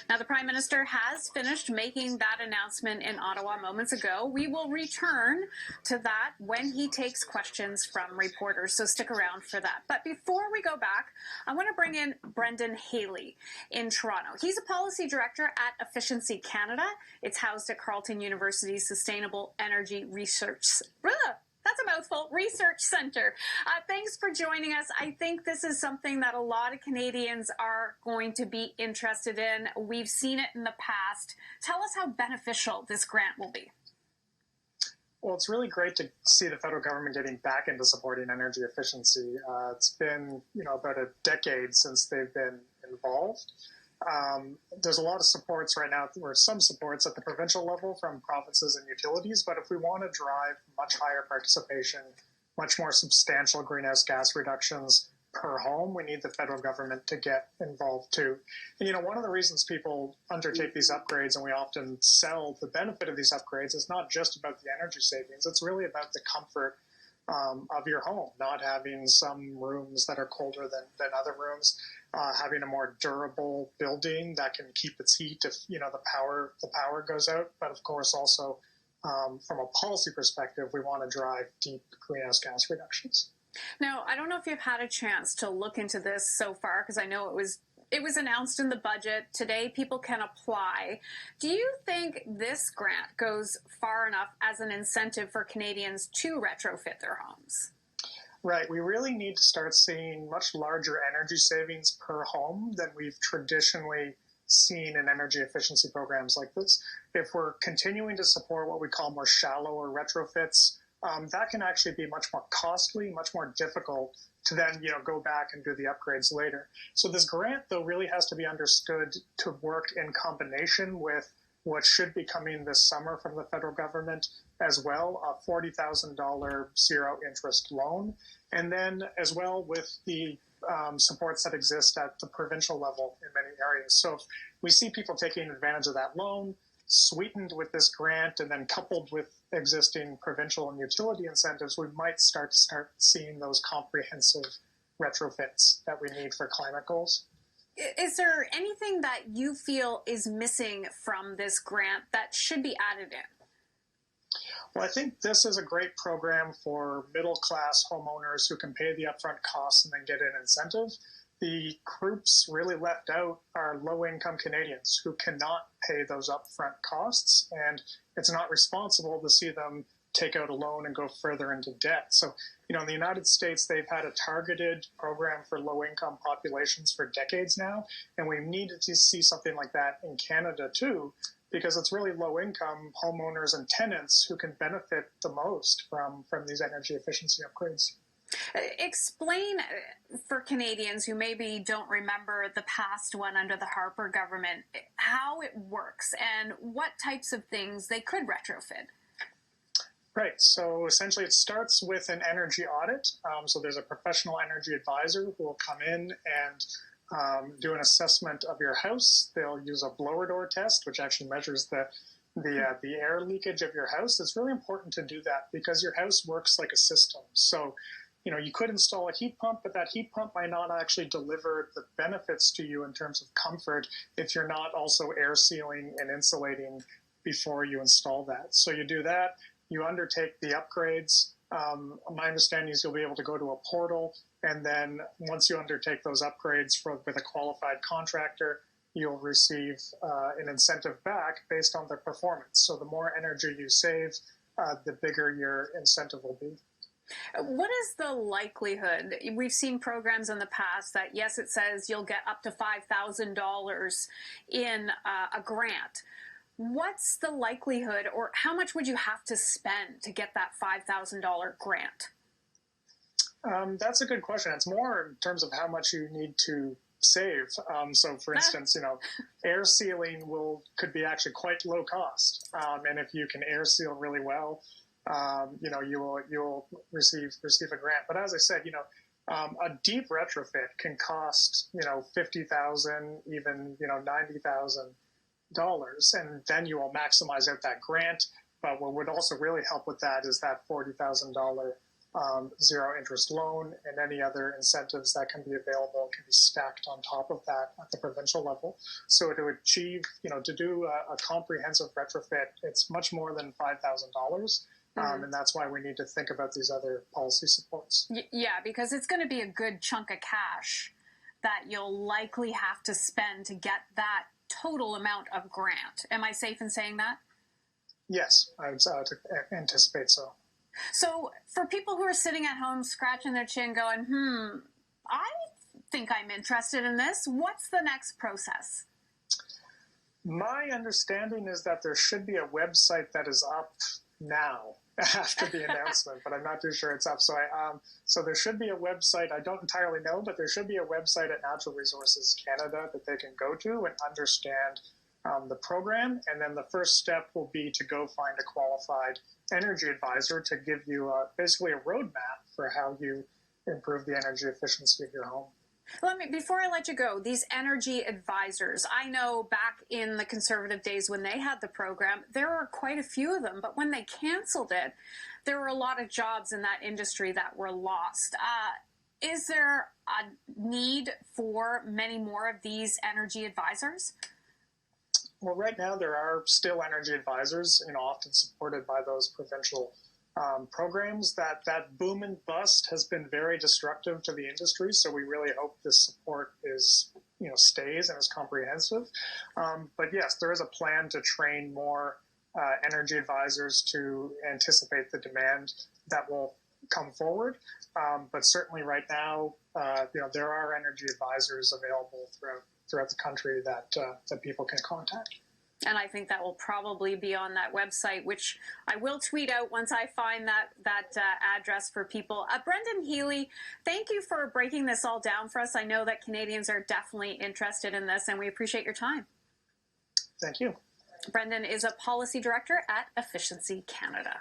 Now, the Prime Minister has finished making that announcement in Ottawa moments ago. We will return to that when he takes questions from reporters, so stick around for that. But before we go back, I want to bring in Brendan Haley in Toronto. He's a policy director at Efficiency Canada. It's housed at Carleton University's Sustainable Energy Research. That's a mouthful. Research Centre. Thanks for joining us. I think this is something that a lot of Canadians are going to be interested in. We've seen it in the past. Tell us how beneficial this grant will be. Well, it's really great to see the federal government getting back into supporting energy efficiency. It's been, about a decade since they've been involved. There's a lot of supports right now, or some supports at the provincial level from provinces and utilities, but if we want to drive much higher participation, much more substantial greenhouse gas reductions per home, we need the federal government to get involved too. And, one of the reasons people undertake these upgrades, and we often sell the benefit of these upgrades, is not just about the energy savings, it's really about the comfort of your home, not having some rooms that are colder than other rooms, having a more durable building that can keep its heat if the power goes out. But of course, also from a policy perspective, we want to drive deep greenhouse gas reductions. Now, I don't know if you've had a chance to look into this so far, because I know it was announced in the budget. Today, people can apply. Do you think this grant goes far enough as an incentive for Canadians to retrofit their homes? Right. We really need to start seeing much larger energy savings per home than we've traditionally seen in energy efficiency programs like this. If we're continuing to support what we call more shallower retrofits, that can actually be much more costly, much more difficult to then, go back and do the upgrades later. So this grant, though, really has to be understood to work in combination with what should be coming this summer from the federal government as well, a $40,000 zero interest loan, and then as well with the supports that exist at the provincial level in many areas. So if we see people taking advantage of that loan, sweetened with this grant, and then coupled with existing provincial and utility incentives, we might start seeing those comprehensive retrofits that we need for climate goals. Is there anything that you feel is missing from this grant that should be added in? Well, I think this is a great program for middle-class homeowners who can pay the upfront costs and then get an incentive. The groups really left out are low-income Canadians who cannot pay those upfront costs, and it's not responsible to see them take out a loan and go further into debt. So, in the United States, they've had a targeted program for low-income populations for decades now, and we needed to see something like that in Canada too, because it's really low-income homeowners and tenants who can benefit the most from these energy efficiency upgrades. Explain for Canadians who maybe don't remember the past one under the Harper government how it works and what types of things they could retrofit. Right. So essentially it starts with an energy audit. So there's a professional energy advisor who will come in and do an assessment of your house. They'll use a blower door test, which actually measures the air leakage of your house. It's really important to do that because your house works like a system. So you could install a heat pump, but that heat pump might not actually deliver the benefits to you in terms of comfort if you're not also air sealing and insulating before you install that. So you do that, you undertake the upgrades. My understanding is you'll be able to go to a portal, and then once you undertake those upgrades with a qualified contractor, you'll receive an incentive back based on their performance. So the more energy you save, the bigger your incentive will be. What is the likelihood? We've seen programs in the past that, yes, it says you'll get up to $5,000 in a grant. What's the likelihood, or how much would you have to spend to get that $5,000 grant? That's a good question. It's more in terms of how much you need to save. So, for instance, air sealing could be actually quite low cost, and if you can air seal really well, you'll receive a grant. But as I said, a deep retrofit can cost $50,000, even $90,000, and then you will maximize out that grant. But what would also really help with that is that $40,000 zero interest loan, and any other incentives that can be available can be stacked on top of that at the provincial level. So to achieve, to do a comprehensive retrofit, it's much more than $5,000. And that's why we need to think about these other policy supports. Yeah, because it's going to be a good chunk of cash that you'll likely have to spend to get that total amount of grant. Am I safe in saying that? Yes, I would anticipate so. So for people who are sitting at home scratching their chin going, I think I'm interested in this, what's the next process? My understanding is that there should be a website that is up now after the announcement, but I'm not too sure it's up. So there should be a website. I don't entirely know, but there should be a website at Natural Resources Canada that they can go to and understand the program. And then the first step will be to go find a qualified energy advisor to give you basically a roadmap for how you improve the energy efficiency of your home. Before I let you go, these energy advisors, I know back in the Conservative days when they had the program, there were quite a few of them, but when they canceled it, there were a lot of jobs in that industry that were lost. Is there a need for many more of these energy advisors? Well, right now there are still energy advisors, often supported by those provincial programs. That boom and bust has been very destructive to the industry. So we really hope this support stays and is comprehensive. But yes, there is a plan to train more energy advisors to anticipate the demand that will come forward. But certainly right now, there are energy advisors available throughout the country that people can contact. And I think that will probably be on that website, which I will tweet out once I find that address for people. Brendan Healy, thank you for breaking this all down for us. I know that Canadians are definitely interested in this, and we appreciate your time. Thank you. Brendan is a policy director at Efficiency Canada.